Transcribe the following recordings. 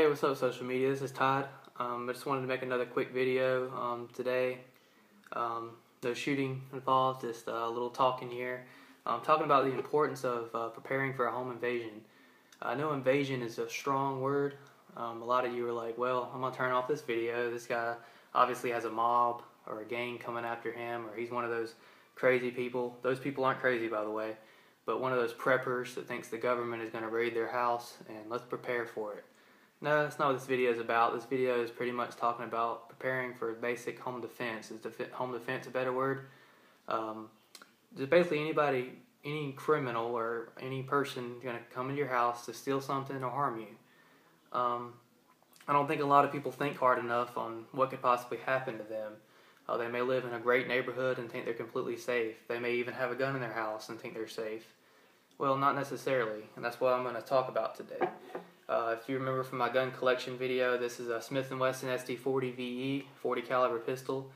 Hey, what's up, social media? This is Todd. I just wanted to make another quick video today. No shooting involved, just a little talking here. Talking about the importance of preparing for a home invasion. I know invasion is a strong word. A lot of you are like, well, I'm going to turn off this video. This guy obviously has a mob or a gang coming after him, or he's one of those crazy people. Those people aren't crazy, by the way, but one of those preppers that thinks the government is going to raid their house, and let's prepare for it. No, that's not what this video is about. This video is pretty much talking about preparing for basic home defense. Is home defense a better word? Just basically any criminal or any person going to come into your house to steal something or harm you. I don't think a lot of people think hard enough on what could possibly happen to them. They may live in a great neighborhood and think they're completely safe. They may even have a gun in their house and think they're safe. Well, not necessarily, and that's what I'm going to talk about today. If you remember from my gun collection video, this is a Smith & Wesson SD40 VE 40 caliber pistol.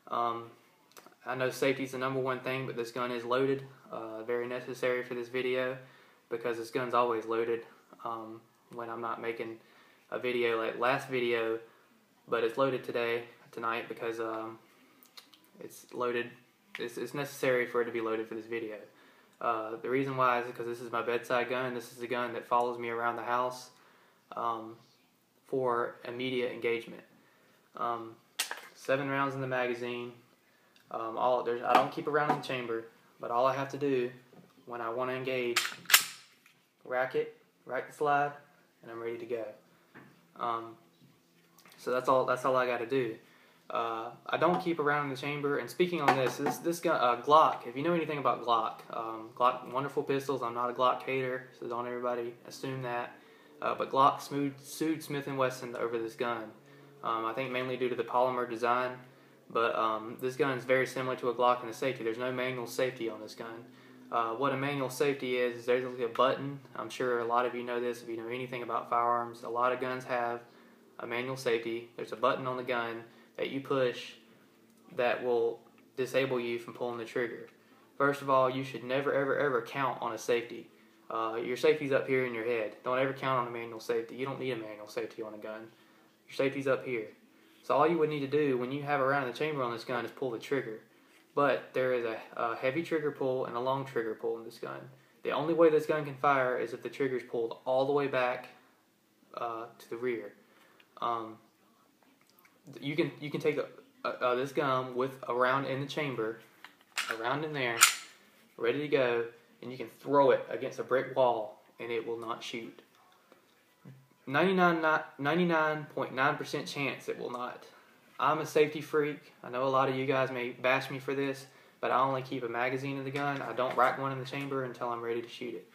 I know safety is the number one thing, but this gun is loaded. Very necessary for this video because this gun's always loaded when I'm not making a video like last video, but it's loaded tonight because it's loaded. It's necessary for it to be loaded for this video. The reason why is because this is my bedside gun. This is the gun that follows me around the house for immediate engagement. 7 rounds in the magazine. I don't keep a round in the chamber, but all I have to do when I want to engage, rack it, rack the slide, and I'm ready to go. So that's all I got to do. I don't keep a round in the chamber. And speaking on this gun, Glock. If you know anything about Glock, Glock, wonderful pistols. I'm not a Glock hater, so don't everybody assume that. But Glock sued Smith & Wesson over this gun. I think mainly due to the polymer design. But this gun is very similar to a Glock in the safety. There's no manual safety on this gun. What a manual safety is there's a button. I'm sure a lot of you know this if you know anything about firearms. A lot of guns have a manual safety. There's a button on the gun that you push that will disable you from pulling the trigger. First of all, you should never, ever, ever count on a safety. Your safety's up here in your head. Don't ever count on a manual safety. You don't need a manual safety on a gun. Your safety's up here. So all you would need to do when you have a round in the chamber on this gun is pull the trigger. But there is a heavy trigger pull and a long trigger pull in this gun. The only way this gun can fire is if the trigger is pulled all the way back to the rear. You can take this gun with a round in the chamber, a round in there, ready to go, and you can throw it against a brick wall and it will not shoot. 99.9% chance it will not. I'm a safety freak. I know a lot of you guys may bash me for this, but I only keep a magazine in the gun. I don't rack one in the chamber until I'm ready to shoot it.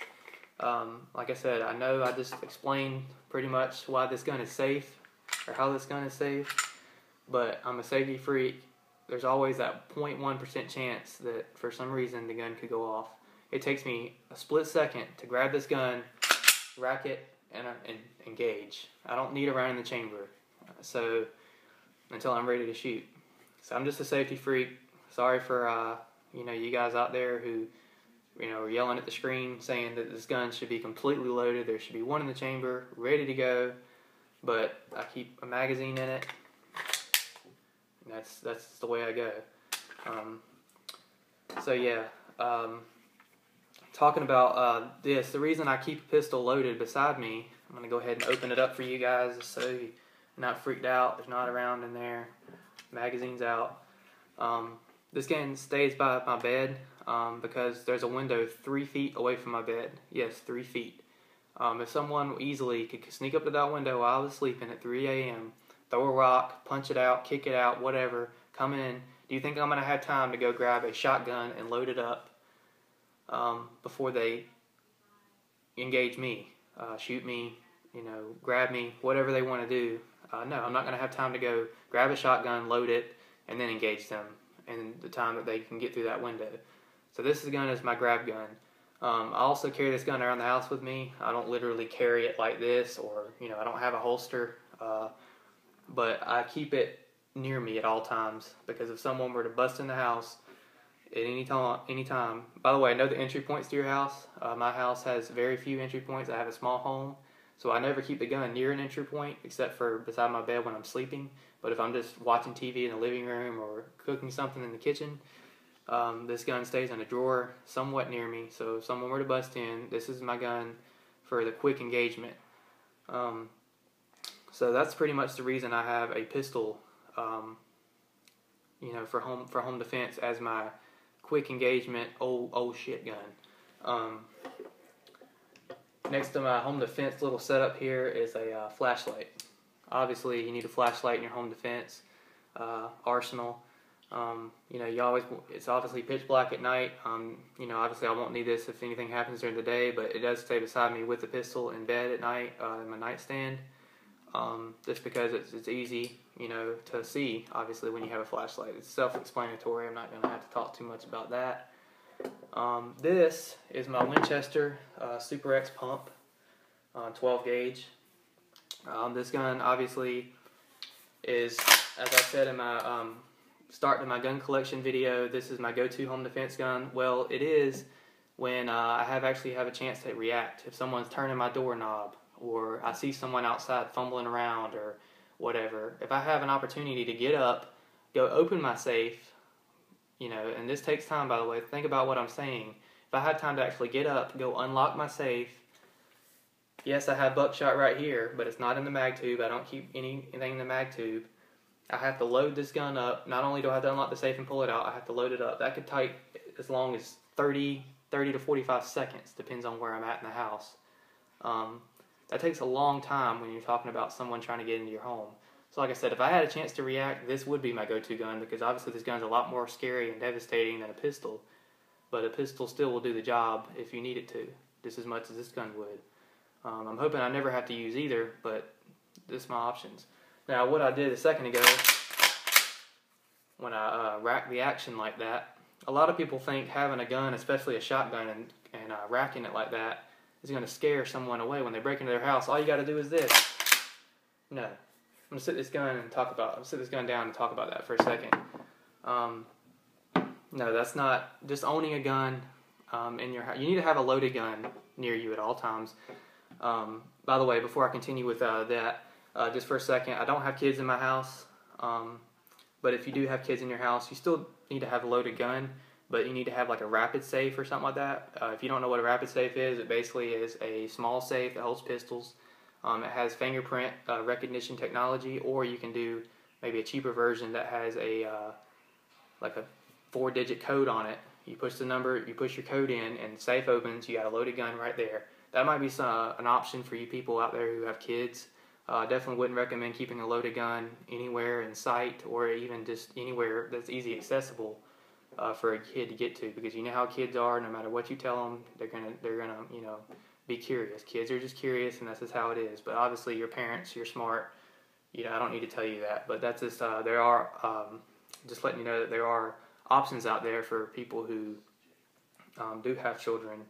Like I said, I know I just explained pretty much why this gun is safe, or how this gun is safe, but I'm a safety freak. There's always that 0.1% chance that for some reason the gun could go off. It takes me a split second to grab this gun, rack it, and engage. I don't need a round in the chamber, so until I'm ready to shoot. So I'm just a safety freak. Sorry for you guys out there who are yelling at the screen saying that this gun should be completely loaded. There should be one in the chamber, ready to go. But I keep a magazine in it. And that's the way I go. Talking about this, the reason I keep a pistol loaded beside me, I'm going to go ahead and open it up for you guys so you're not freaked out. There's not a round in there. Magazine's out. This gun stays by my bed because there's a window 3 feet away from my bed. Yes, 3 feet. If someone easily could sneak up to that window while I was sleeping at 3 a.m., throw a rock, punch it out, kick it out, whatever, come in, do you think I'm going to have time to go grab a shotgun and load it up before they engage me, shoot me, grab me, whatever they want to do? No, I'm not going to have time to go grab a shotgun, load it, and then engage them in the time that they can get through that window. So this gun is my grab gun. I also carry this gun around the house with me. I don't literally carry it like this, or I don't have a holster, but I keep it near me at all times because if someone were to bust in the house at any time. By the way, I know the entry points to your house. My house has very few entry points. I have a small home, So I never keep the gun near an entry point except for beside my bed when I'm sleeping. But if I'm just watching TV in the living room or cooking something in the kitchen, this gun stays in a drawer somewhat near me. So if someone were to bust in, this is my gun for the quick engagement. So that's pretty much the reason I have a pistol, for home defense as my quick engagement old shit gun. Next to my home defense little setup here is a flashlight. Obviously, you need a flashlight in your home defense arsenal. It's obviously pitch black at night. Obviously I won't need this if anything happens during the day, but it does stay beside me with the pistol in bed at night in my nightstand. Just because it's easy, to see, obviously, when you have a flashlight. It's self-explanatory. I'm not going to have to talk too much about that. This is my Winchester Super X pump, 12 gauge. This gun, obviously, is, as I said in my start to my gun collection video, this is my go-to home defense gun. Well, it is when I actually have a chance to react. If someone's turning my doorknob, or I see someone outside fumbling around or whatever, if I have an opportunity to get up, go open my safe, and this takes time, by the way, think about what I'm saying. If I have time to actually get up, go unlock my safe, yes, I have buckshot right here, but it's not in the mag tube. I don't keep anything in the mag tube. I have to load this gun up. Not only do I have to unlock the safe and pull it out, I have to load it up. That could take as long as 30 to 45 seconds, depends on where I'm at in the house. That takes a long time when you're talking about someone trying to get into your home. So like I said, if I had a chance to react, this would be my go-to gun, because obviously this gun's a lot more scary and devastating than a pistol. But a pistol still will do the job if you need it to, just as much as this gun would. I'm hoping I never have to use either, but this is my options. Now, what I did a second ago, when I racked the action like that, a lot of people think having a gun, especially a shotgun, and racking it like that, is going to scare someone away when they break into their house. All you got to do is this. No. I'm going to sit this gun down and talk about that for a second. No, that's not just owning a gun in your house. You need to have a loaded gun near you at all times. By the way, before I continue with that, just for a second, I don't have kids in my house. But if you do have kids in your house, you still need to have a loaded gun. But you need to have like a rapid safe or something like that. If you don't know what a rapid safe is, it basically is a small safe that holds pistols. It has fingerprint recognition technology, or you can do maybe a cheaper version that has a 4-digit code on it. You push the number, you push your code in, and the safe opens. You got a loaded gun right there. That might be an option for you people out there who have kids. Definitely wouldn't recommend keeping a loaded gun anywhere in sight, or even just anywhere that's easy accessible for a kid to get to, because you know how kids are. No matter what you tell them, they're gonna be curious. Kids are just curious, and that's just how it is. But obviously, your parents, you're smart. I don't need to tell you that. But that's just there are just letting you know that there are options out there for people who do have children,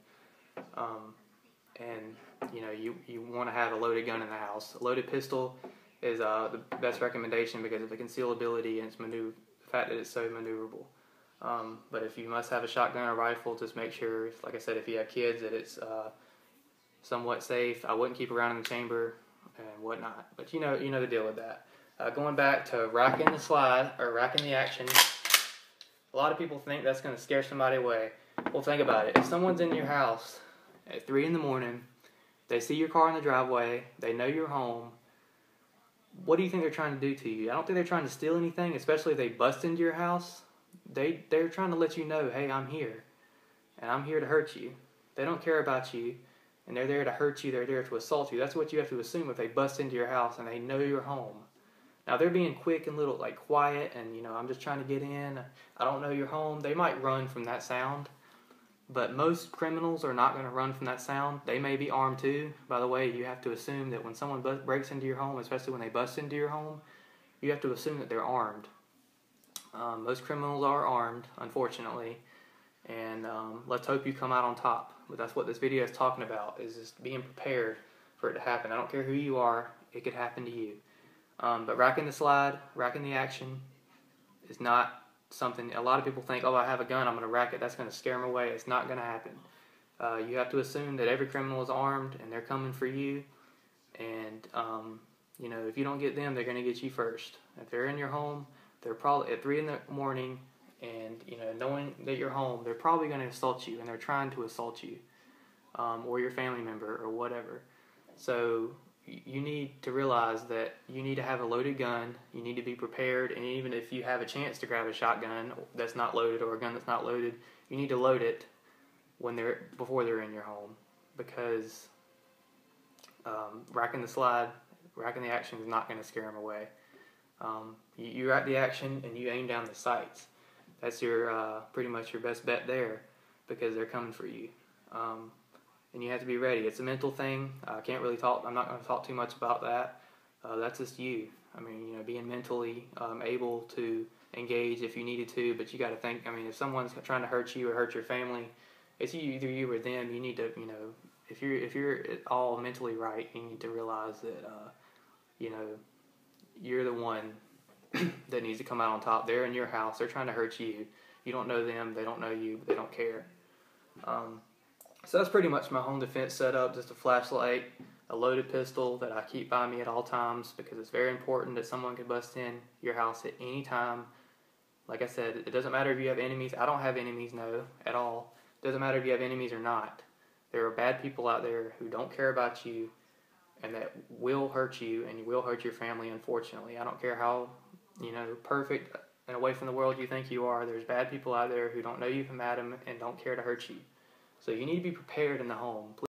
and you want to have a loaded gun in the house. A loaded pistol is the best recommendation because of the concealability and the fact that it's so maneuverable. But if you must have a shotgun or rifle, just make sure, like I said, if you have kids, that it's somewhat safe. I wouldn't keep around in the chamber and whatnot, but you know the deal with that. Going back to racking the slide or racking the action, a lot of people think that's going to scare somebody away. Well, think about it. If someone's in your house at 3 a.m, they see your car in the driveway, they know you're home, what do you think they're trying to do to you? I don't think they're trying to steal anything, especially if they bust into your house. They're trying to let you know, hey, I'm here, and I'm here to hurt you. They don't care about you, and they're there to hurt you. They're there to assault you. That's what you have to assume if they bust into your house and they know you're home. Now, they're being quick and little, quiet, and, I'm just trying to get in. I don't know you're home. They might run from that sound, but most criminals are not going to run from that sound. They may be armed too. By the way, you have to assume that when someone breaks into your home, especially when they bust into your home, you have to assume that they're armed. Most criminals are armed, unfortunately, and let's hope you come out on top. But that's what this video is talking about, is just being prepared for it to happen. I don't care who you are, it could happen to you. But racking the slide, racking the action is not something, a lot of people think, oh, I have a gun, I'm going to rack it, that's going to scare them away. It's not going to happen. You have to assume that every criminal is armed and they're coming for you. And if you don't get them, they're going to get you first. If they're in your home, they're probably at 3 in the morning, and knowing that you're home, they're probably going to assault you, and they're trying to assault you, or your family member or whatever. So you need to realize that you need to have a loaded gun. You need to be prepared, and even if you have a chance to grab a shotgun that's not loaded or a gun that's not loaded, you need to load it before they're in your home, because racking the action is not going to scare them away. You rack the action and you aim down the sights. That's your pretty much your best bet there, because they're coming for you. And you have to be ready. It's a mental thing. I can't really talk. I'm not going to talk too much about that. That's just you. I mean, being mentally able to engage if you needed to, but you got to think. I mean, if someone's trying to hurt you or hurt your family, it's either you or them. You need to, if you're all mentally right, you need to realize that, you're the one that needs to come out on top. They're in your house. They're trying to hurt you. You don't know them. They don't know you. They don't care. So that's pretty much my home defense setup. Just a flashlight, a loaded pistol that I keep by me at all times, because it's very important that someone can bust in your house at any time. Like I said, it doesn't matter if you have enemies. I don't have enemies, no, at all. It doesn't matter if you have enemies or not. There are bad people out there who don't care about you and that will hurt you, and you will hurt your family, unfortunately. I don't care how, perfect and away from the world you think you are. There's bad people out there who don't know you from Adam and don't care to hurt you. So you need to be prepared in the home.